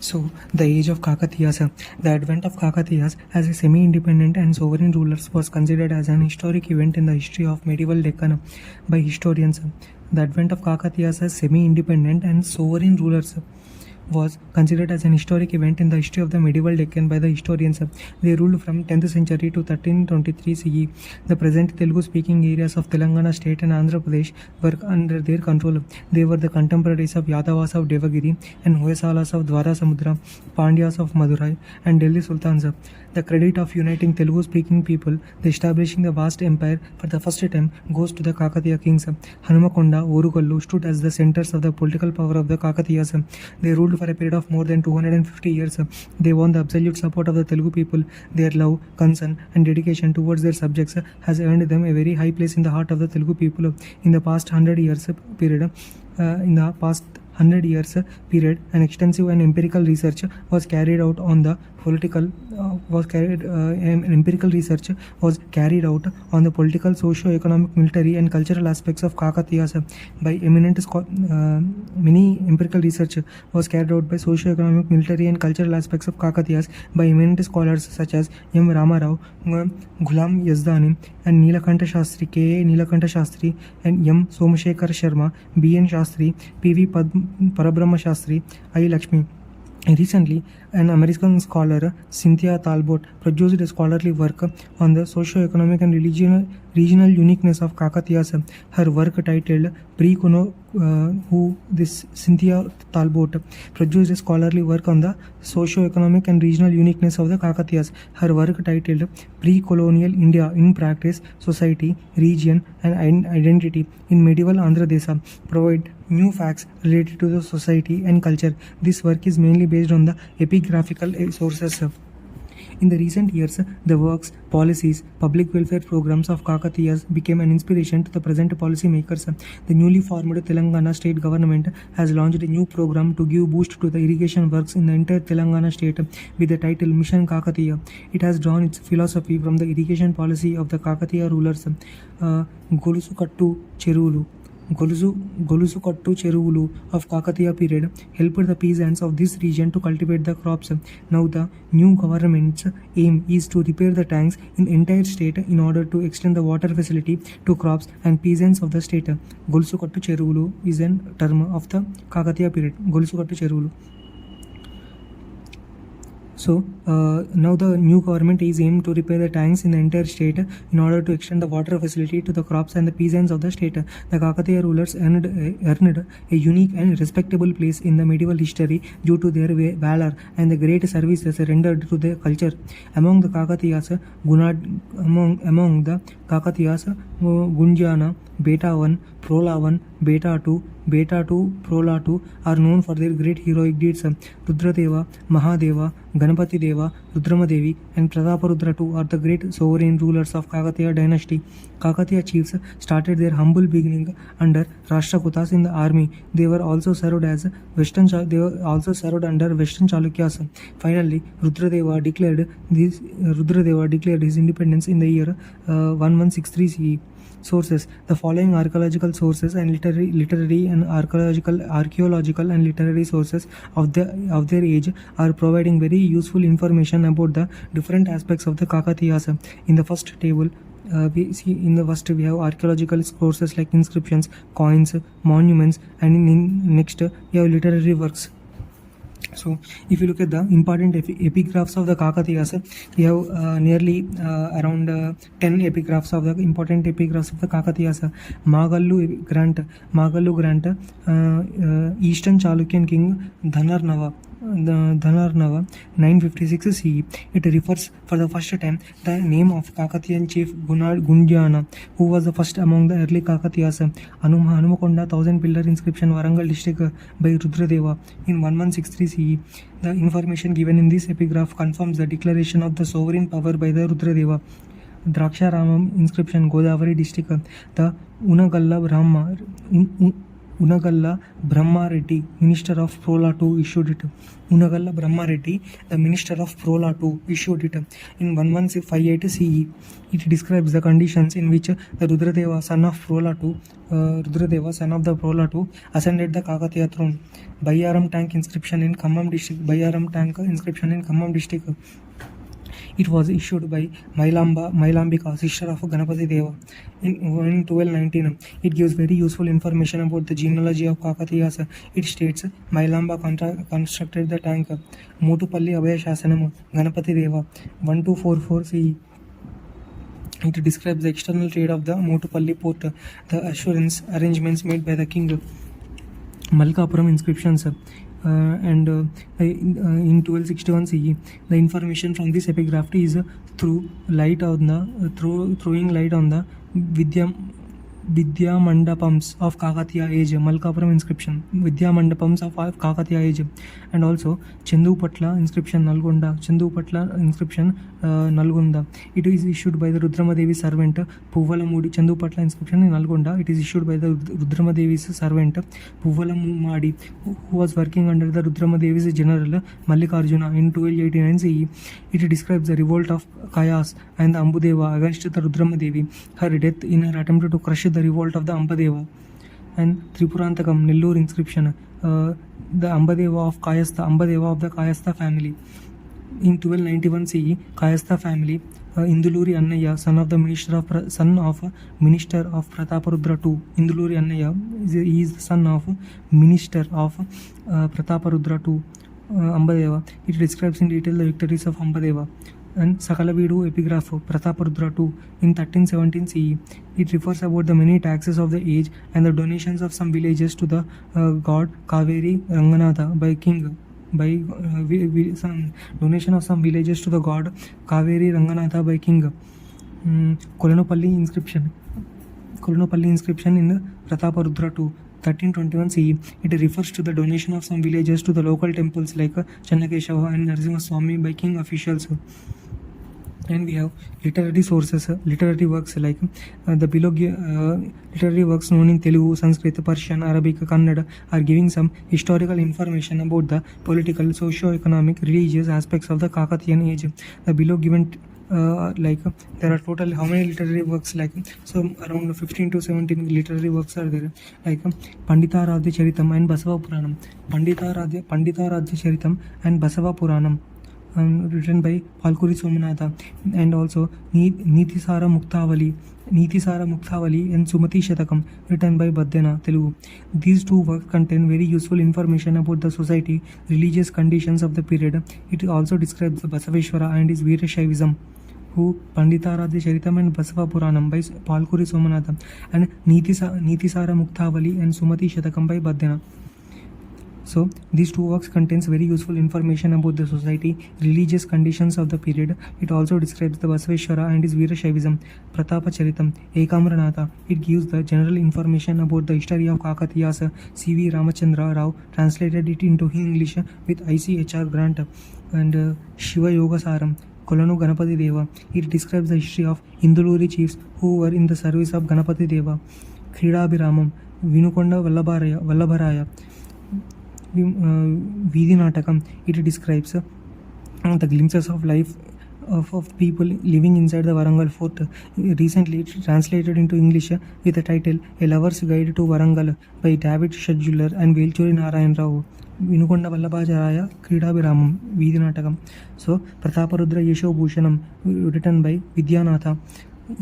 So, the age of Kakatiyas. The advent of Kakatiyas as a semi-independent and sovereign rulers was considered as an historic event in the history of medieval Deccan by historians. The advent of Kakatiyas as semi-independent and sovereign rulers was considered as an historic event in the history of the medieval Deccan by the historians. They ruled from 10th century to 1323 CE. The present Telugu-speaking areas of Telangana state and Andhra Pradesh were under their control. They were the contemporaries of Yadavas of Devagiri and Hoysalas of Dwarasamudra, Pandyas of Madurai, and Delhi Sultans. The credit of uniting Telugu-speaking people, the establishing the vast empire for the first time, goes to the Kakatiya kings. Hanumakonda, Orugallu stood as the centers of the political power of the Kakatiyas. They ruled for a period of more than 250 years. They won the absolute support of the Telugu people. Their love, concern, and dedication towards their subjects has earned them a very high place in the heart of the Telugu people. In the past 100 years period, an extensive and empirical research was carried out on the political, socio-economic, military, and cultural aspects of Kakatiyas by eminent many empirical research was carried out by socio-economic, military, and cultural aspects of Kakatiyas by eminent scholars such as M. Ramarao, Ghulam Yazdani, and Nilakanta Shastri, K. A. Nilakanta Shastri, and M. Somashekar Sharma, B. N. Shastri, P. V. Parabrahma Shastri, I. Lakshmi. Recently, an American scholar, Cynthia Talbot, produced a scholarly work on the socio-economic and regional uniqueness of Kakatiyas. Her work titled Cynthia Talbot produced a scholarly work on the socio-economic and regional uniqueness of the Kakatiyas. Her work titled Pre-Colonial India in Practice, Society, Region and Identity in Medieval Andhra Desa provide new facts related to the society and culture. This work is mainly based on the epigraphical sources. In the recent years, the works, policies, public welfare programs of Kakatiyas became an inspiration to the present policy makers. The newly formed Telangana state government has launched a new program to give boost to the irrigation works in the entire Telangana state with the title Mission Kakatiya. It has drawn its philosophy from the irrigation policy of the Kakatiya rulers. Golusukattu Cheruvulu of Kakatiya period helped the peasants of this region to cultivate the crops. Now the new government's aim is to repair the tanks in the entire state in order to extend the water facility to crops and peasants of the state. Golusukattu Cheruvulu is a term of the Kakatiya period. Golusukattu Cheruvulu. So now the new government is aimed to repair the tanks in the entire state in order to extend the water facility to the crops and the peasants of the state. The Kakatiya rulers earned a unique and respectable place in the medieval history due to their valor and the great services rendered to the culture. Among the Kakatiyas, Gunjana, Beta 1, Prola 1, Beta 2, Prola 2 are known for their great heroic deeds. Rudradeva, Mahadeva, Ganapati Deva, Rudramadevi, and Prataparudra II are the great sovereign rulers of Kakatiya dynasty. Kakatiya chiefs started their humble beginning under Rashtrakutas in the army. They also served under Western Chalukyas. Finally, Rudradeva declared his independence in the year 1163 CE. Sources: the following archaeological sources and literary and archaeological and literary sources of their age are providing very useful information about the different aspects of the Kakatiyas. In the first table, we have archaeological sources like inscriptions, coins, monuments, and in next we have literary works. So, if you look at the important epigraphs of the Kakatiyas, we have nearly around 10 epigraphs of the important epigraphs of the Kakatiyas. Magallu grant Eastern Chalukyan king Dhanarnava 956 CE. It refers for the first time the name of Kakatiyan chief Gunjana, who was the first among the early Kakatiyas. Hanumakonda 1000 pillar inscription, Warangal district, by Rudradeva in 1163 CE. The information given in this epigraph confirms the declaration of the sovereign power by the Rudradeva. Draksha Ramam inscription, Godavari district, the Unagalla Unagalla Brahmareddy, Minister of Prola II, issued it. Unagalla Brahmareddy, the Minister of Prola II, issued it in 1158 CE. It describes the conditions in which the Rudradeva, son of Prola II, Rudradeva, son of the Prola II, ascended the Kakatiya throne. Bayaram tank inscription in Khammam district. Bayaram tank inscription in Khammam district. It was issued by Mailambika, sister of Ganapati Deva, in 1219. It gives very useful information about the genealogy of Kakatiyas. It states Mailamba constructed the tank. Motupalli Abhaya Shasanam, Ganapati Deva, 1244 CE. It describes the external trade of the Motupalli port, the assurance arrangements made by the king. Malkapuram inscriptions. In 1261 CE, the information from this epigraph is throwing light on the Vidya Mandapams of Kakatiya age, Malkapuram inscription, Vidya Mandapams of Kakatiya age, and also Chendupatla inscription, Nalgonda, Chendupatla inscription, Nalgonda. It is issued by the Rudramadevi's servant Puvalamudi. Chendupatla inscription in Nalgonda. It is issued by the Rudramadevi's servant Puvalamudi, who was working under the Rudramadevi's general Mallikarjuna in 1289 CE. It describes the revolt of Kayas and the Ambudeva against the Rudramadevi, her death in her attempt to crush the revolt of the Ambadeva, and Tripurantakam Nellore inscription, the Ambadeva of Kayastha, Ambadeva of the Kayastha family. In 1291 CE, Kayastha family, Induluri Annaya, son of Minister of Prataparudra II. Induluri Annaya is the son of Minister of Prataparudra II, Ambadeva. It describes in detail the victories of Ambadeva. And Sakalavidu epigraph Prataparudra II in 1317 CE. It refers about the many taxes of the age and the donations of some villages to the god Kaveri Ranganatha by king. Some donation of some villages to the god Kaveri Ranganatha by king. Kolanopalli inscription in Prataparudra II, 1321 CE. It refers to the donation of some villages to the local temples like Channakeshava and Narasimha Swami by king officials. And we have literary sources, literary works like the below literary works known in Telugu, Sanskrit, Persian, Arabic, Kannada are giving some historical information about the political, socio-economic, religious aspects of the Kakatiyan age. The below given there are total how many literary works, so around 15 to 17 literary works are there, like Panditaradhya Charitam and Basava Puranam. Panditaradhya Charitam and Basava Puranam, written by Palkuri Somanatha, and also Nitisara Muktavali and Sumati Shatakam, written by Baddena, Telugu. These two works contain very useful information about the society, religious conditions of the period. It also describes the Basaveshwara and his Veera Shaivism, who Panditaradhya Charitam and Basava Puranam by Palkuri Somanatha, and Nitisara Muktavali and Sumati Shatakam by Baddena. So these two works contains very useful information about the society, religious conditions of the period. It also describes the Basaveshwara and his Veera Shaivism. Pratapa Charitam, Ekamranatha. It gives the general information about the history of Kakatiyas. C.V. Ramachandra Rao translated it into English with I.C.H.R. Grant. And Shiva Yoga Saram, Kolanu Ganapati Deva. It describes the history of Induluri chiefs who were in the service of Ganapati Deva. Kridabhiramam, Vinukonda Vallabharaya. Veedi Natakam. It describes the glimpses of life of people living inside the Warangal fort. Recently it translated into English with the title A Lover's Guide to Warangal by David Shajular and Velchuri Narayan Rao. Vinukonda Vallabharaya, Kridabhiramam, Veedi Natakam. So Prataparudra Yesho Bhushanam, written by Vidyanatha.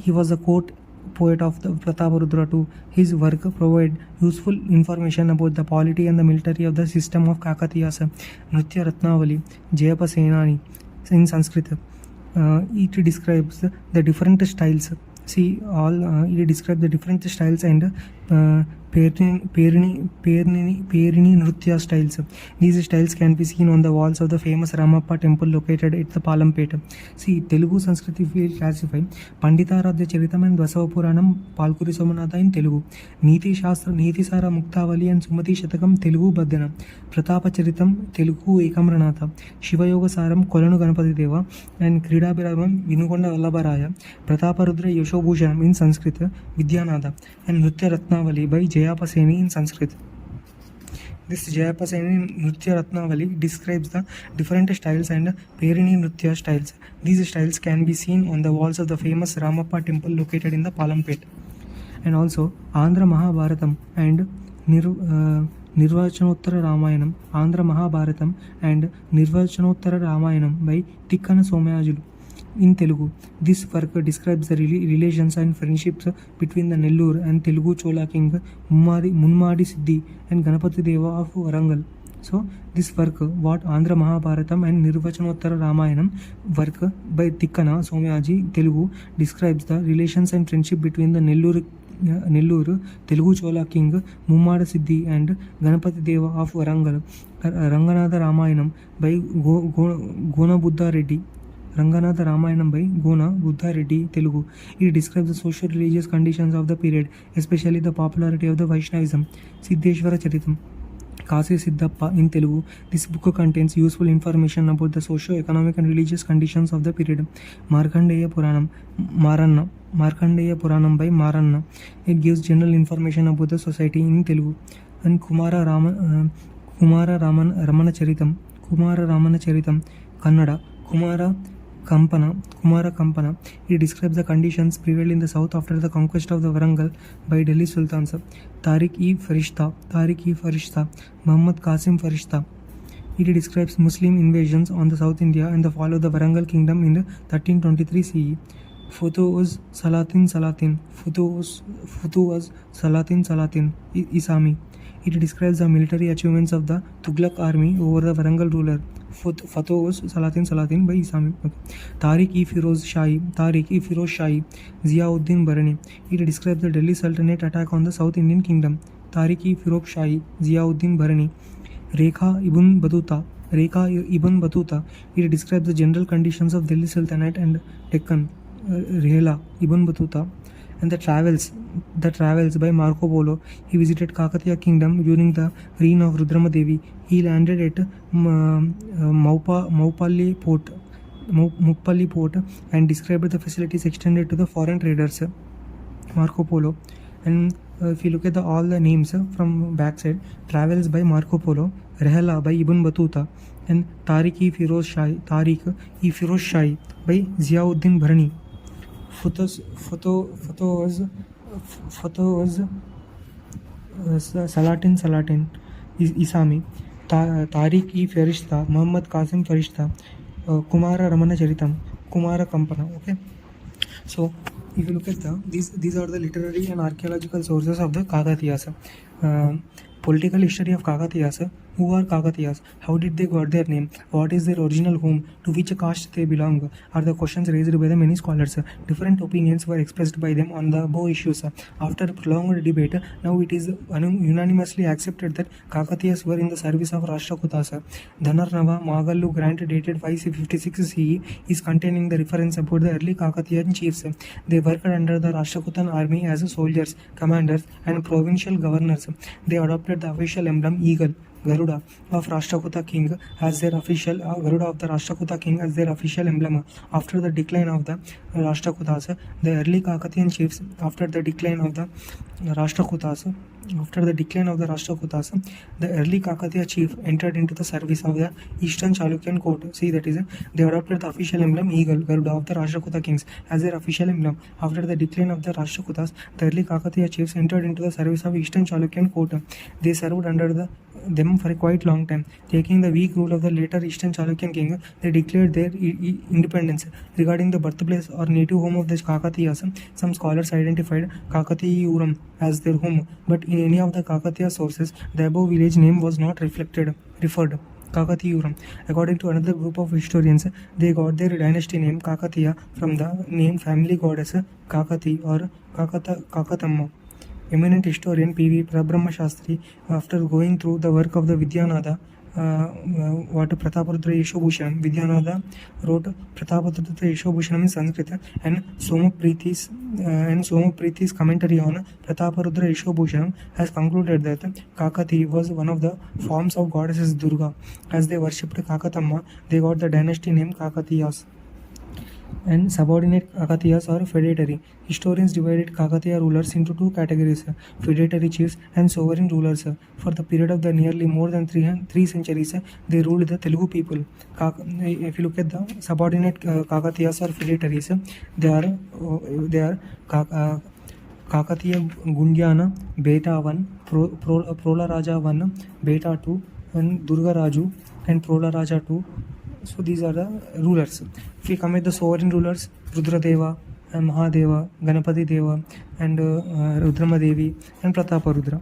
He was the court poet of the Prataparudra II. His work provided useful information about the polity and the military of the system of Kakatiyas. Nritya Ratnavali, Jayapa Senani in Sanskrit. It describes the different styles. It describes the different styles and Perini Nritya styles. These styles can be seen on the walls of the famous Ramappa temple located at the Palampet. Telugu Sanskrit we will classify Panditaradhya Charitam and Basava Puranam, Palkuri Somanatha in Telugu. Nitisara Muktavali and Sumati Shatakam, Telugu Baddena. Pratapa Charitam, Telugu Ekamranatha. Shiva Yoga Saram, Kolanu Ganapati Deva, and Kridabhiramam, Vinukonda Vallabharaya. Prataparudra Yesho Bhushanam in Sanskrit, Vidyanatha, and Nritya Ratna Ratnavali by Jayapaseni in Sanskrit. This Jayapaseni Nritya Ratnavali describes the different styles and Perini Nritya styles. These styles can be seen on the walls of the famous Ramappa temple located in the Palampet. And also Andhra Mahabharatam and Nirvachanottara Ramayanam, Andhra Mahabharatam and Nirvachanottara Ramayanam by Tikkana Somyajulu in Telugu. This work describes the relations and friendships between the Nellore and Telugu Chola king Munmadi Siddhi and Ganapati Deva of Varangal. So this work, what Andhra Mahabharatam and Nirvachanottara Ramayanam work by Tikkana Somyaji Telugu describes the relations and friendship between the Nellore Telugu Chola king Mummada Siddhi and Ganapati Deva of Varangal. Ranganatha Ramayanam by Gona Buddha Reddy. Ranganatha Ramayanam by Gona Buddha Reddy Telugu. It describes the social religious conditions of the period, especially the popularity of the Vaishnavism. Siddheshwara Charitam Kasi Siddhappa in Telugu. This book contains useful information about the socio-economic and religious conditions of the period. Markandeya Puranam by Maranna. It gives general information about the society in Telugu. And Kumara Ramana Charitam Kannada. Kumara Kampana. It describes the conditions prevailed in the south after the conquest of the Varangal by Delhi Sultans. Tariq-e-Farishta, Muhammad Qasim Farishta. It describes Muslim invasions on the South India and the fall of the Varangal kingdom in the 1323 CE. Futuhus Salatin Isami. It describes the military achievements of the Tughlaq army over the Varangal ruler. Futuhus Salatin by Isami. Tariq-e-Firoz Shahi, Ziauddin Barani. It describes the Delhi Sultanate attack on the South Indian kingdom. Tariq-e-Firoz Shahi, Ziauddin Barani. Rekha Ibn Battuta. It describes the general conditions of Delhi Sultanate and Deccan. Rehla Ibn Battuta. And the travels by Marco Polo. He visited Kakatiya kingdom during the reign of Rudramadevi. He landed at Maupalli port and described the facilities extended to the foreign traders. Marco Polo. And if you look at all the names from backside, travels by Marco Polo, Rehla by Ibn Battuta, and Tariq-e-Firoz Shahi by Ziauddin Barani. Futuhus Salatin Isami. Tariq-e-Farishta, Muhammad Qasim Farishta. Kumara Ramana Charitam, Kumara Kampana. Okay, so if you look at these are the literary and archaeological sources of the Kakatiyas. Political history of Kakatiyas. Who are Kakatiyas? How did they got their name? What is their original home? To which caste they belong? Are the questions raised by the many scholars. Different opinions were expressed by them on the above issues. After prolonged debate, now it is unanimously accepted that Kakatiyas were in the service of Rashtrakutas. Dhanarnava Magallu grant dated 556 CE is containing the reference about the early Kakatiyan chiefs. They worked under the Rashtrakutan army as soldiers, commanders and provincial governors. They adopted the official emblem eagle, Garuda of Rashtrakuta king as their official emblem. After the decline of the Rashtrakutas, the early Kakatiyan chiefs, after the decline of the Rashtrakutas, the early Kakatiya chief entered into the service of the Eastern Chalukyan court. See, that is, they adopted the official emblem eagle, Garuda of the Rashtrakuta kings as their official emblem. After the decline of the Rashtrakutas, the early Kakatiya chiefs entered into the service of Eastern Chalukyan court. They served under them for a quite long time. Taking the weak rule of the later Eastern Chalukyan king, they declared their independence. Regarding the birthplace or native home of the Kakatiyas, some scholars identified Kakatiyuram as their home, but in any of the Kakatiya sources, the above village name was not referred. Kakatiyuram. According to another group of historians, they got their dynasty name Kakatiya from the name family goddess Kakati or Kakatamma. Eminent historian P.V. Parabrahma Shastri, after going through the work of the Vidyanatha, Prataparudra Yeshobhushanam, Vidyanatha wrote Prataparudra Yeshobhushanam in Sanskrit, and Somapriti's commentary on Prataparudra Yeshobhushanam has concluded that Kakati was one of the forms of goddesses Durga. As they worshipped Kakatamma, they got the dynasty name Kakatiyas. and subordinate Kakatiyas or feudatory. Historians divided Kakatiya rulers into two categories, feudatory chiefs and sovereign rulers. For the period of the nearly more than three centuries, they ruled the Telugu people. If you look at the subordinate Kakatiyas or feudatories, they are Kakatiya Gundyana, Beta 1, Prola Raja 1, Beta 2, and Durga Raju and Prola Raja 2. So these are the rulers. If we come with the sovereign rulers, Rudradeva and Mahadeva, Ganapati Deva and Rudrama Devi and Pratapa Rudra.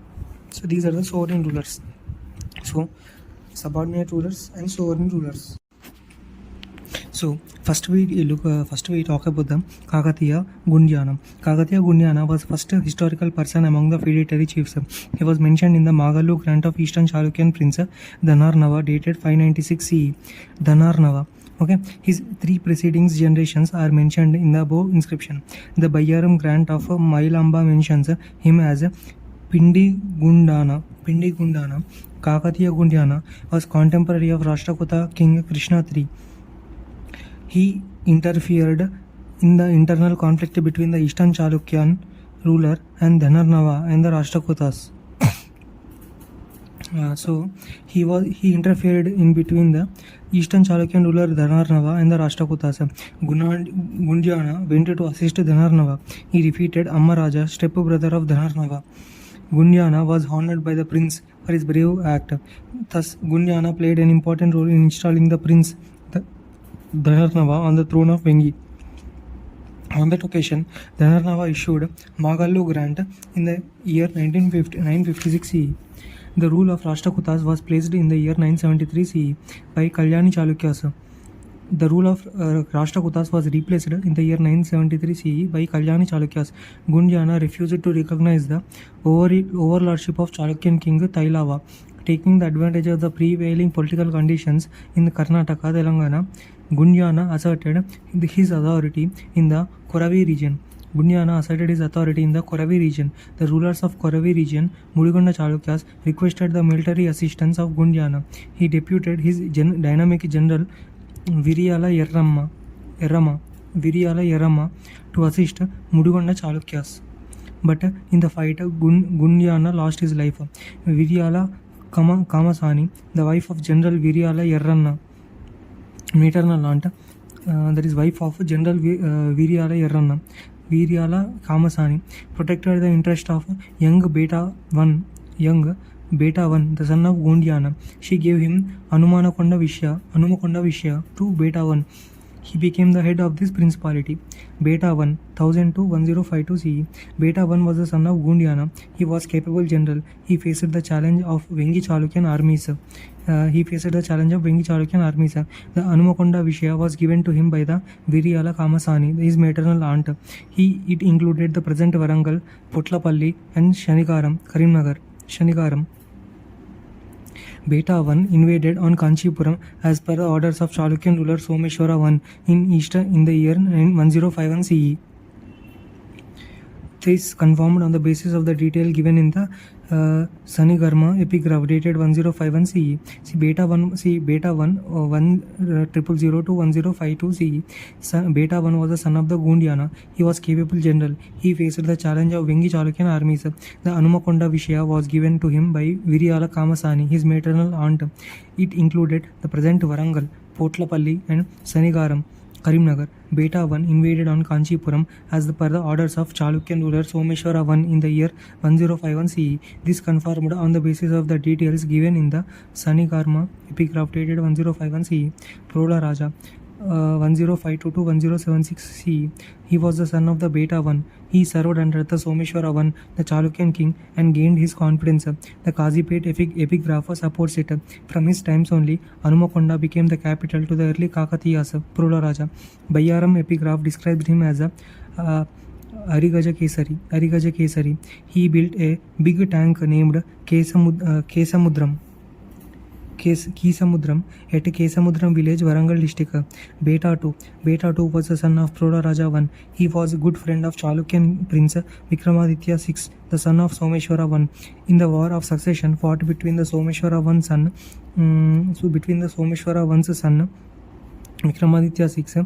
So these are the sovereign rulers. So subordinate rulers and sovereign rulers. So first we talk about the Kakatiya Gundyana. Kakatiya Gundyana was first historical person among the feudatory chiefs. He was mentioned in the Magalu grant of Eastern Chalukyan prince Dhanarnava dated 596 CE. Dhanarnava. Okay, his three preceding generations are mentioned in the above inscription. The Bayaram grant of Mailamba mentions him as Pindi Gundana. Kakatiya Gundyana was contemporary of Rashtrakuta King Krishna III. He interfered in the internal conflict between the Eastern Chalukyan ruler and Dhanarnava and the Rashtrakutas. So he interfered in between the Eastern Chalukyan ruler Dhanarnava and the Rashtrakutas. Gundyana went to assist Dhanarnava. He defeated Ammaraja, step-brother of Dhanarnava. Gundyana was honored by the prince for his brave act. Thus, Gundyana played an important role in installing the prince Dhanarnava on the throne of Vengi. On that occasion, Dhanarnava issued Magallu grant in the year 956 CE. The rule of Rashtrakutas was placed in the year 973 CE by Kalyani Chalukyas. The rule of Rashtrakutas was replaced in the year 973 CE by Kalyani Chalukyas. Gundyana refused to recognize the overlordship of Chalukyan king Tailava. Taking the advantage of the prevailing political conditions in Karnataka, Telangana, Gundyana asserted his authority in the Koravi region. The rulers of Koravi region, Mudigonda Chalukyas, requested the military assistance of Gundyana. He deputed his dynamic general Viriyala Yerramma to assist Mudigonda Chalukyas. But in the fight, Gundyana lost his life. Viriyala Kamasani, the wife of General Viriyala Yerranna, maternal aunt, that is wife of General Viriyala Yerranna, Viriyala Kamasani, protected the interest of young Beta 1, the son of Gundyana. She gave him Hanumakonda Vishya to Beta 1. He became the head of this principality. Beta 1, 1000 to 1052 CE. Beta 1 was the son of Gundyana. He was capable general. He faced the challenge of Vengi Chalukyan armies. The Hanumakonda Vishya was given to him by the Viriyala Kamasani, his maternal aunt. It included the present Warangal, Potlapalli and Shanikaram. Beta 1 invaded on Kanchipuram as per the orders of Chalukyan ruler Someshwara I in the year 1051 CE. This confirmed on the basis of the detail given in the Sanigarma epigraph dated 1051 CE. Beta 1 1000 to 1052 CE. Beta 1 was the son of the Gundyana. He was capable general. He faced the challenge of Vengi Chalukyan armies. The Hanumakonda Vishya was given to him by Viriyala Kamasani, his maternal aunt. It included the present Warangal, Potlapalli and Sanigaram, Karimnagar. Beta 1 invaded on Kanchipuram as per the orders of Chalukyan ruler Someshwara I in the year 1051 CE. This confirmed on the basis of the details given in the Sanigarma epigraph dated 1051 CE. Prola Raja 1052 to 1076 CE. He was the son of the Beta 1. He served under the Someshwara I, the Chalukyan king, and gained his confidence. The Kazipet epigraph supports it. From his times only, Hanumakonda became the capital to the early Kakatiyas. Prola Raja. Bayaram epigraph described him as a Arigaja Kesari. He built a big tank named Kesamudram at Kesamudram village, Warangal district. Beta 2 was the son of Prola Raja I. He was a good friend of Chalukyan prince Vikramaditya VI, the son of Someshwara I. In the war of succession fought between the Someshwara I's son Vikramaditya 6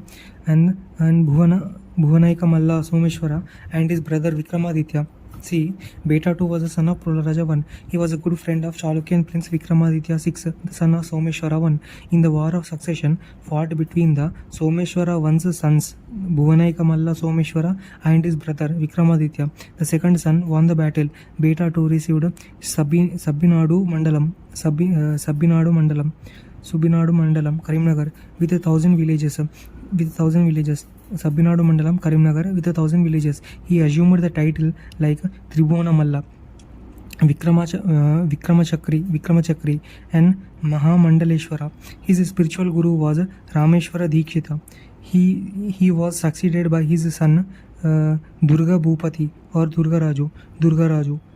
and Bhuvanaika Malla Someshwara and his brother Vikramaditya. See, Beta 2 was the son of Prolaraja 1. He was a good friend of Chalukyan Prince Vikramaditya 6, the son of Someshwara 1. In the war of succession fought between the Someshwara 1's sons, Bhuvanaika Malla Someshwara and his brother Vikramaditya. The second son won the battle. Beta 2 received Subinadu Mandalam, Karimnagar with 1,000 villages. Subinadu Mandalam, Karimnagar with 1,000 villages. He assumed the title like Tribhuna Malla, Vikramachakri and Mahamandaleshwara. His spiritual guru was Rameshwara Dikshita. He was succeeded by his son Durga Bhupati or Durgaraju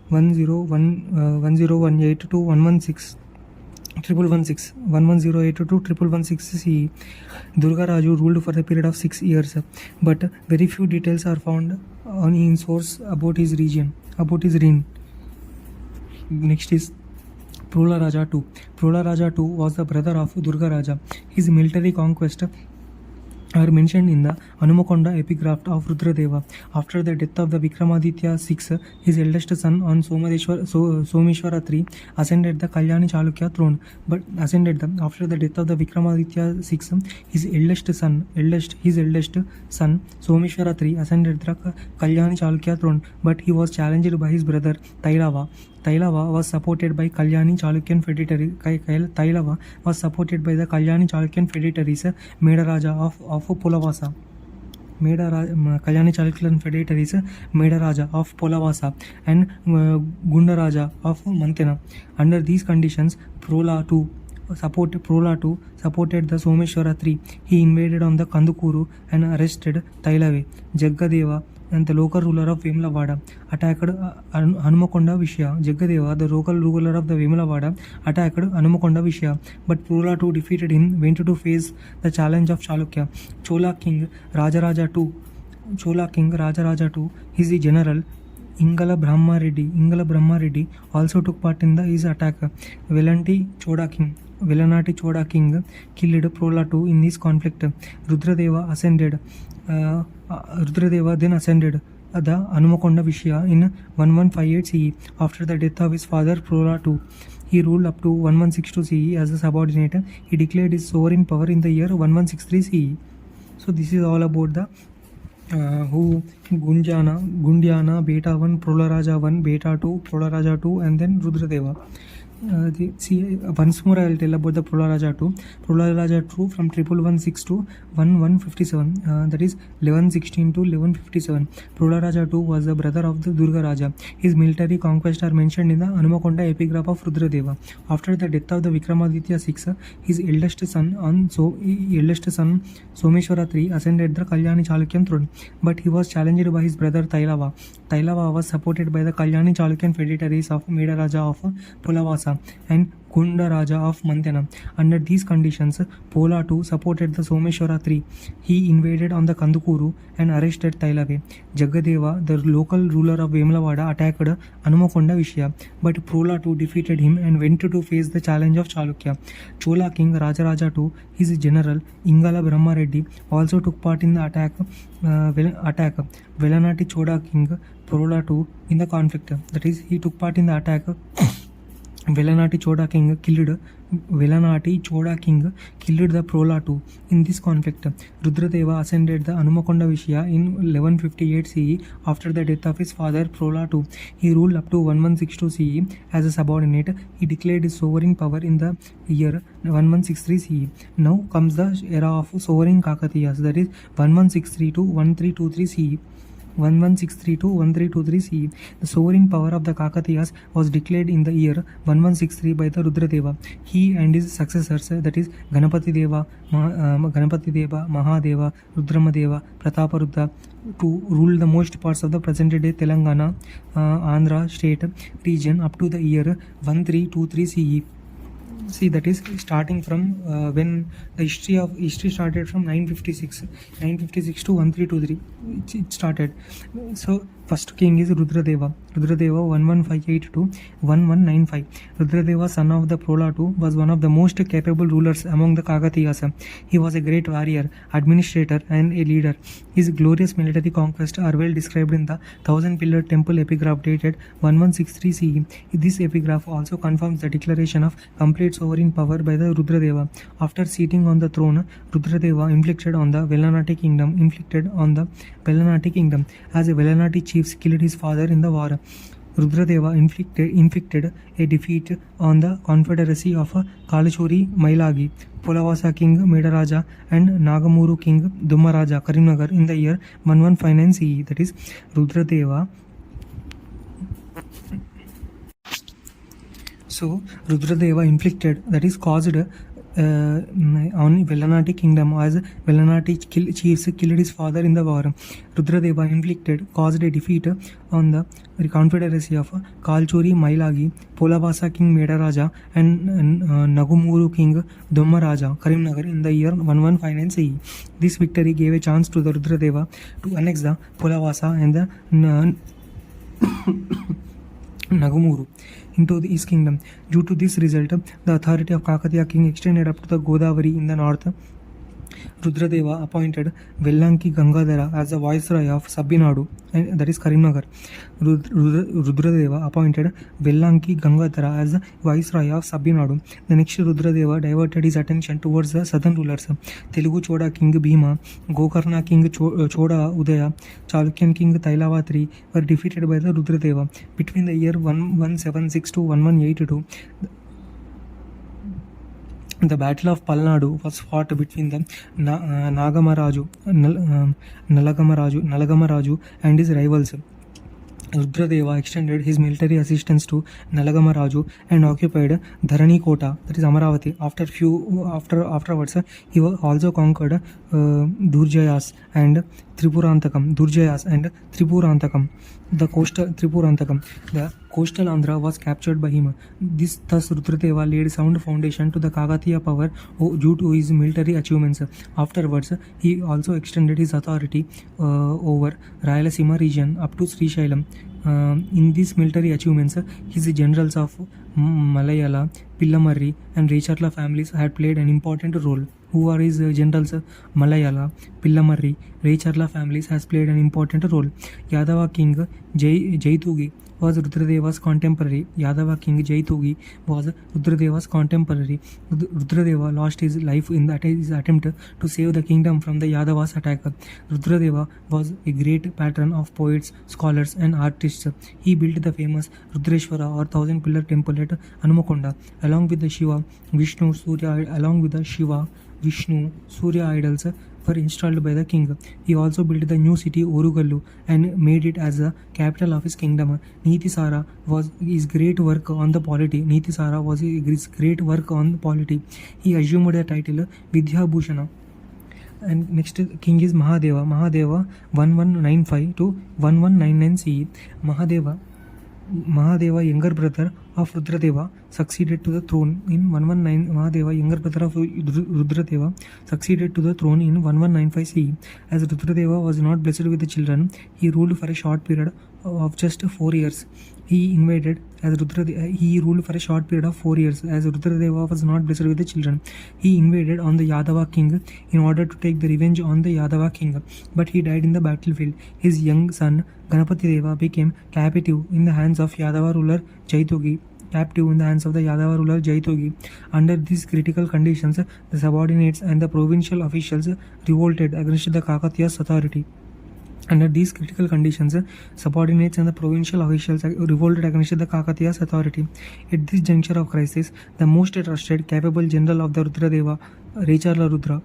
1018 to 116 1108 to 1116 CE. Durgaraju ruled for the period of 6 years, but very few details are found in source about his reign. Next is Prolaraja II. Prolaraja II was the brother of Durgaraja. His military conquest are mentioned in the Hanumakonda epigraph of Rudradeva. After the death of the Vikramaditya VI, his eldest son on Someshwara III ascended the Kalyani Chalukya throne. After the death of the Vikramaditya VI, his eldest son Someshwara III ascended the Kalyani Chalukya throne, but he was challenged by his brother Tailava. Tailava was supported by Kalyani Chalukyan feudatories. Tailava was supported by the Kalyani Chalukyan feudatories, Medaraja of Polavasa. Kalyani Chalukyan feudatories, Medaraja of Polavasa and Gundaraja of Mantena. Under these conditions, Prola II supported the Someshwara III. He invaded on the Kandukuru and arrested Tailave. Jaggadeva and the local ruler of Vemulavada attacked Hanumakonda Vishya. Jaggadeva, the local ruler of the Vemulavada, attacked Hanumakonda Vishya, but Prola II defeated him, went to face the challenge of Chalukya. Chola King Rajaraja II, his general Ingala Brahma Reddy also took part in his attack. Velanati Choda King killed Prola II in this conflict. Rudradeva then ascended the Hanumakonda Vishya in 1158 CE. After the death of his father Prola II, he ruled up to 1162 CE as a subordinate. He declared his sovereign power in the year 1163 CE. So this is all about the Gundyana, Beta 1, Prolaraja 1, Beta 2, Prolaraja 2 and then Rudradeva. Once more I will tell about the Prolaraja II. Prolaraja II from 1116 to 1157, that is 1116 to 1157. Prolaraja II was the brother of the Durgaraja. His military conquests are mentioned in the Hanumakonda epigraph of Rudradeva. After the death of the Vikramaditya VI, his eldest son Someshwara III ascended the Kalyani Chalukyan throne, but he was challenged by his brother Tailava. Tailava was supported by the Kalyani Chalukyan feudatories of Medaraja of Polavasa and Gundaraja of Mantena. Under these conditions, Pola II supported the Someshwara III. He invaded on the Kandukuru and arrested Tailave. Jaggadeva, the local ruler of Vemulavada, attacked Hanumakonda Vishya, but Prola II defeated him and went to face the challenge of Chalukya. Chola King Rajaraja II, his general Ingala Brahma Reddy, also took part in the attack. Velanati Choda King Prola II in the conflict. That is, he took part in the attack. Velanati Choda King killed the Prola II in this conflict. Rudradeva ascended the Hanumakonda Vishya in 1158 CE after the death of his father Prola II. He ruled up to 1162 CE as a subordinate. He declared his sovereign power in the year 1163 CE. Now comes the era of sovereign Kakatiyas, that is 1163 to 1323 CE. 1163 to 1323 CE. The sovereign power of the Kakatiyas was declared in the year 1163 by the Rudradeva. He and his successors, that is Ganapati Deva, Mahadeva, Rudramadeva, Prataparudra, to rule the most parts of the present-day Telangana, Andhra state region up to the year 1323 CE. See, that is starting from when the history started from 956 to 1323 it started. So First king is Rudradeva. Rudradeva 1158 to 1195. Rudradeva, son of the Prolatu, was one of the most capable rulers among the Kakatiyas. He was a great warrior, administrator, and a leader. His glorious military conquests are well described in the thousand-pillared temple epigraph dated 1163 CE. This epigraph also confirms the declaration of complete sovereign power by the Rudradeva. After seating on the throne, Rudradeva inflicted on the Velanati kingdom as a Velanati chief killed his father in the war. Rudradeva inflicted a defeat on the confederacy of Kalachuri Mailagi, Polavasa king Medaraja, and Nagamuru king Dummaraja Karimnagar in the year 1159 CE. That is, Rudradeva inflicted, that is caused on Velanati kingdom as Velanati chiefs killed his father in the war. Rudradeva caused a defeat on the confederacy of Kalchuri Mailagi, Polavasa king Medaraja, and Nagumuru king Dummaraja Karimnagar in the year 1159 CE. This victory gave a chance to the Rudradeva to annex the Polavasa and the Nagumuru into his kingdom. Due to this result, the authority of Kakatiya king extended up to the Godavari in the north. Rudradeva appointed Vellanki Gangadhara as the viceroy of Sabbinadu, and that is Karimnagar. Rudradeva appointed Vellanki Gangadhara as the viceroy of Sabbinadu. The next Rudradeva diverted his attention towards the southern rulers. Telugu Choda king Bhima, Gokarna king Choda Udaya, Chalukyan king Tailavatri were defeated by the Rudradeva. Between the year 1176 to 1182, the Battle of Palnadu was fought between the Nalagamma Raju and his rivals. Rudradeva extended his military assistance to Nalagamma Raju and occupied Dharani Kota, that is Amaravati. Afterwards, he also conquered Durjayas and Tripurantakam. The coastal Andhra was captured by him. Thus Rudradeva laid sound foundation to the Kakatiya power due to his military achievements. Afterwards, he also extended his authority over Rayalaseema region up to Srisailam. In these military achievements, his generals of Malayala, Pillamarri and Recharla families had played an important role. Who are his generals? Malayala, Pillamarri, Recharla families has played an important role. Yadava king Jaitugi was Rudradeva's contemporary. Rudradeva lost his life in his attempt to save the kingdom from the Yadavas' attack. Rudradeva was a great patron of poets, scholars and artists. He built the famous Rudreshwara or thousand pillar temple at Hanumakonda along with the Vishnu, Surya idols were installed by the king. He also built the new city Orugallu and made it as the capital of his kingdom. Nitisara was his great work on the polity. He assumed the title Vidya Bhushana. And next king is Mahadeva. 1195 to 1199 CE. Mahadeva, younger brother of Rudradeva, succeeded to the throne in 1119. Mahadeva, younger brother of Rudradeva, succeeded to the throne in 1195 CE. As Rudradeva was not blessed with the children, he ruled for a short period of just 4 years. He ruled for a short period of 4 years. As Rudradeva was not blessed with the children, he invaded on the Yadava king in order to take the revenge on the Yadava king, but he died in the battlefield. His young son Ganapati Deva became captive in the hands of Yadava ruler Jaitugi. Under these critical conditions, the subordinates and the provincial officials revolted against the Kakatiya's authority. Under these critical conditions, subordinates and the provincial officials revolted against the Kakatiya's authority. At this juncture of crisis, the most trusted, capable general of the Rudradeva, Recharla Rudra,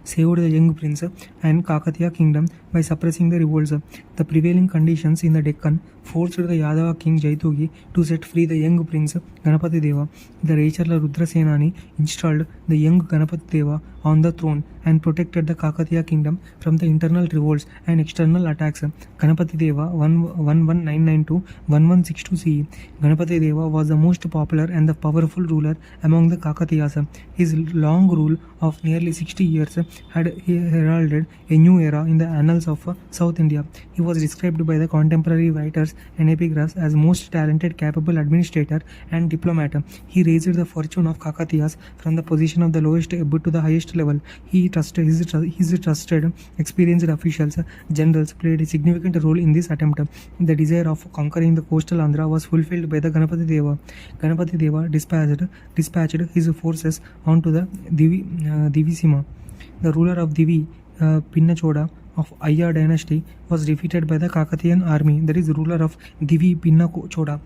saved the young prince and Kakatiya kingdom by suppressing the revolts. The prevailing conditions in the Deccan forced the Yadava king Jaitugi to set free the young prince Ganapati Deva. The Recharla Rudra Senani installed the young Ganapati Deva on the throne and protected the Kakatiya kingdom from the internal revolts and external attacks. Ganapati Deva 1199 to 1162 CE. Ganapati Deva was the most popular and the powerful ruler among the Kakatiyas. His long rule of nearly 60 years had heralded a new era in the annals of South India. He was described by the contemporary writers and epigraphs as most talented, capable administrator and diplomat. He raised the fortune of Kakatiyas from the position of the lowest ebb to the highest level. His trusted, experienced officials, generals played a significant role in this attempt. The desire of conquering the coastal Andhra was fulfilled by the Ganapati Deva. Ganapati Deva dispatched his forces onto the Divisima. The ruler of Divi, Pinnachoda of Ayya dynasty, was defeated by the Kakatiyan army. That is, ruler of Divi Pinnachoda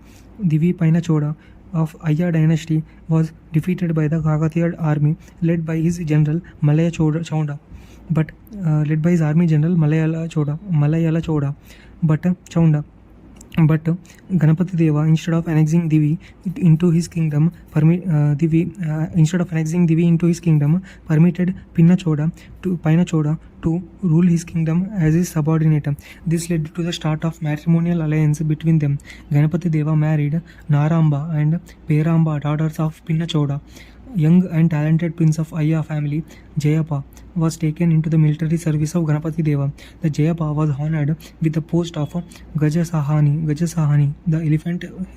of Ayya dynasty was defeated by the Kakatiya army led by his general Malaya Choda. But led by his army general Malayala Choda. But Ganapati Deva, instead of annexing Divi into his kingdom, permitted Pinnachoda to rule his kingdom as his subordinate. This led to the start of matrimonial alliance between them. Ganapati Deva married Naramba and Peramba, daughters of Pinnachoda. Young and talented prince of Ayya family, Jayappa, was taken into the military service of Ganapati Deva. The Jayappa was honored with the post of Gajasahani, the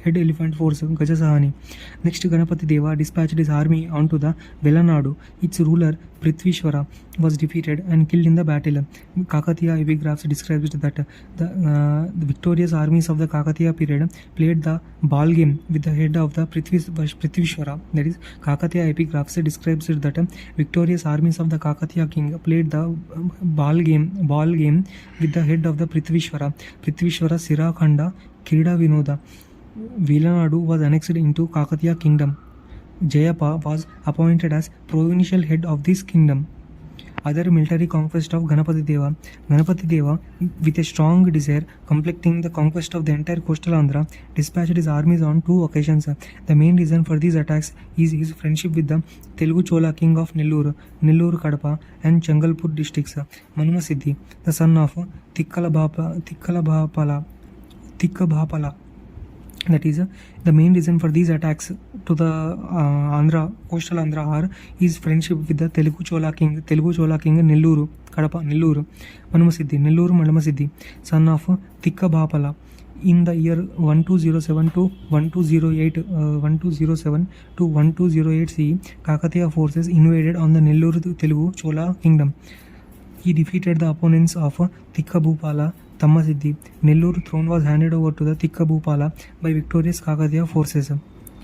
head elephant force Gajasahani. Next, Ganapati Deva dispatched his army onto the Velanadu. Its ruler Prithvishwara was defeated and killed in the battle. Kakatiya epigraphs describes that the victorious armies of the Kakatiya period played the ball game with the head of the Prithvishwara. That is, Kakatiya epigraphs describes that victorious armies of the Kakatiya king played the ball game with the head of the Prithvishwara. Prithvishwara Sirakhanda Krida Vinoda. Velanadu was annexed into Kakatiya kingdom. Jayappa was appointed as provincial head of this kingdom. Other military conquest of Ganapati Deva. Ganapati Deva, with a strong desire completing the conquest of the entire coastal Andhra, dispatched his armies on 2 occasions. The main reason for these attacks is his friendship with the Telugu Chola king of Nellore Kadapa and Changalpur districts, Manuma Siddhi, the son of Tikkalabhapala. That is, the main reason for these attacks to the coastal Andhra are his friendship with the Telugu Chola king Nellore Kadapa, Manuma Siddhi, son of Tikkabhapala. In the year 1207 to 1208 CE, Kakatiya forces invaded on the Nellore Telugu Chola kingdom. He defeated the opponents of Tikkabhupala Tammasiddi. Nellore throne was handed over to the Tikkabhupala by victorious Kakatiya forces.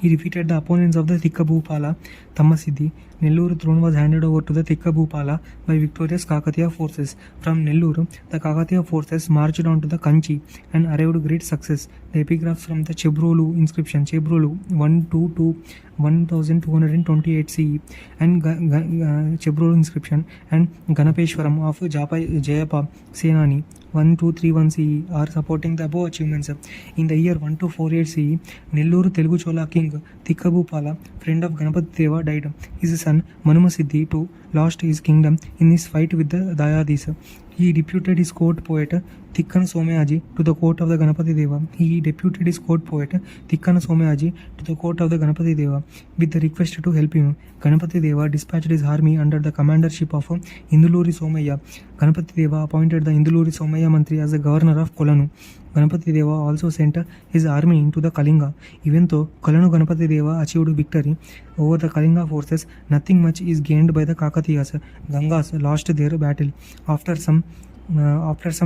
He defeated the opponents of the Tikkabhupala Tammasiddi. Nellore throne was handed over to the Tikkabhupala by victorious Kakatiya forces. From Nellore, the Kakatiya forces marched on to the Kanchi and arrived great success. The epigraphs from the Chebrolu inscription, Chebrolu 1228 CE, and Chebrolu inscription, and Ganapeshwaram of Jayappa Senani 1231 CE are supporting the above achievements. In the year 1248 CE, Nellore Telugu Chola king Tikkabhupala, friend of Ganapati Deva, died. His son Manuma Siddhi too lost his kingdom in his fight with the Dayadis. He deputed his court poet Tikkan Somayaji to the court of the Ganapati Deva. With the request to help him. Ganapati Deva dispatched his army under the commandership of Induluri Somaya. Ganapati Deva appointed the Induluri Somaya Mantri as the governor of Kolanu. Ganapati Deva also sent his army into the Kalinga. Even though Kolanu Ganapati Deva achieved victory over the Kalinga forces, nothing much is gained by the Kakatiyas. Gangas lost their battle. After some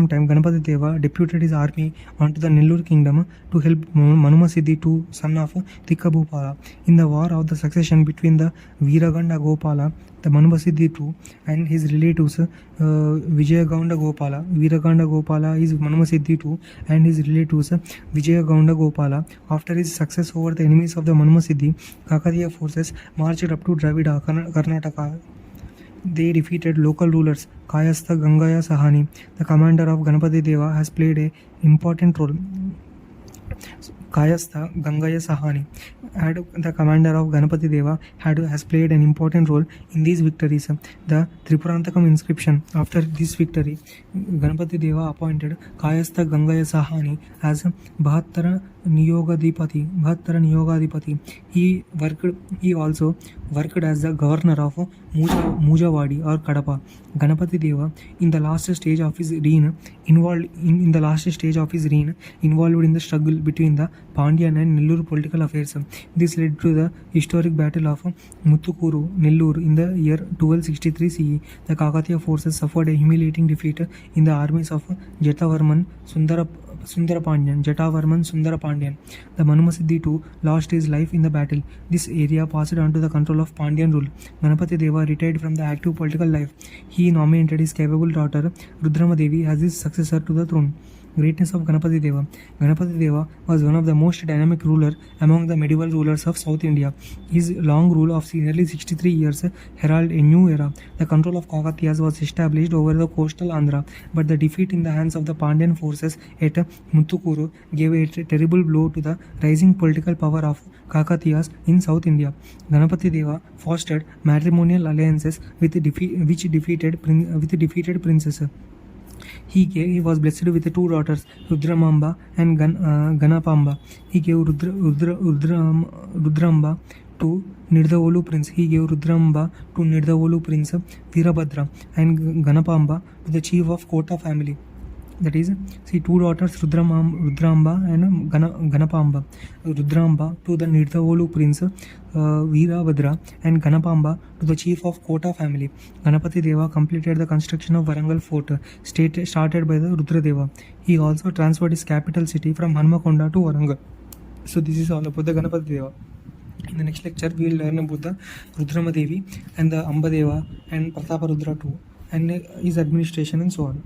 time, Ganapati Deva deputed his army onto the Nellore kingdom to help Manuma Siddhi too, son of Tikkabhupala. In the war of the succession between the Veeraganda Gopala, the Manuma Siddhi too, and his relatives Vijayagaunda Gopala. Veeraganda Gopala is Manuma Siddhi too, and his relatives Vijayagaunda Gopala. After his success over the enemies of the Manuma Siddhi, Kakatiya forces marched up to Dravida, Karnataka. They defeated local rulers Kayastha Gangaya Sahani. The commander of Ganapati Deva has played an important role. Kayastha Gangaya Sahani, the commander of Ganapati Deva, has played an important role in these victories. The Tripurantakam inscription. After this victory, Ganapati Deva appointed Kayastha Gangaya Sahani as Bahattara Niyogadipati. He also worked as the governor of Mujawadi or Kadapa. Ganapati Deva, in the last stage of his reign, involved in the struggle between the Pandyan and Nellore political affairs. This led to the historic battle of Muttukuru, Nellore in the year 1263 CE. The Kakatiya forces suffered a humiliating defeat in the armies of Jetavarman Sundarapandyan. The Manumasiddhi too lost his life in the battle. This area passed under the control of Pandyan rule. Ganapati Deva retired from the active political life. He nominated his capable daughter Rudramadevi as his successor to the throne. Greatness of Ganapati Deva. Ganapati Deva was one of the most dynamic rulers among the medieval rulers of South India. His long rule of nearly 63 years heralded a new era. The control of Kakatiyas was established over the coastal Andhra, but the defeat in the hands of the Pandyan forces at Muttukuru gave a terrible blow to the rising political power of Kakatiyas in South India. Ganapati Deva fostered matrimonial alliances with defeated princes. He was blessed with two daughters, Rudramamba and Ganapamba. He gave Rudraamba to Nirdavolu prince. Virabhadra and Ganapamba to the chief of Kota family. That is, two daughters Rudraamba and Ganapamba. Rudraamba to the Nirdavolu prince Virabhadra and Ganapamba to the chief of Kota family. Ganapati Deva completed the construction of Warangal fort started by the Rudradeva. He also transferred his capital city from Hanmakonda to Warangal. So this is all about the Ganapati Deva. In the next lecture, we will learn about the Rudramadevi and the Ambadeva and Prataparudra too, and his administration and so on.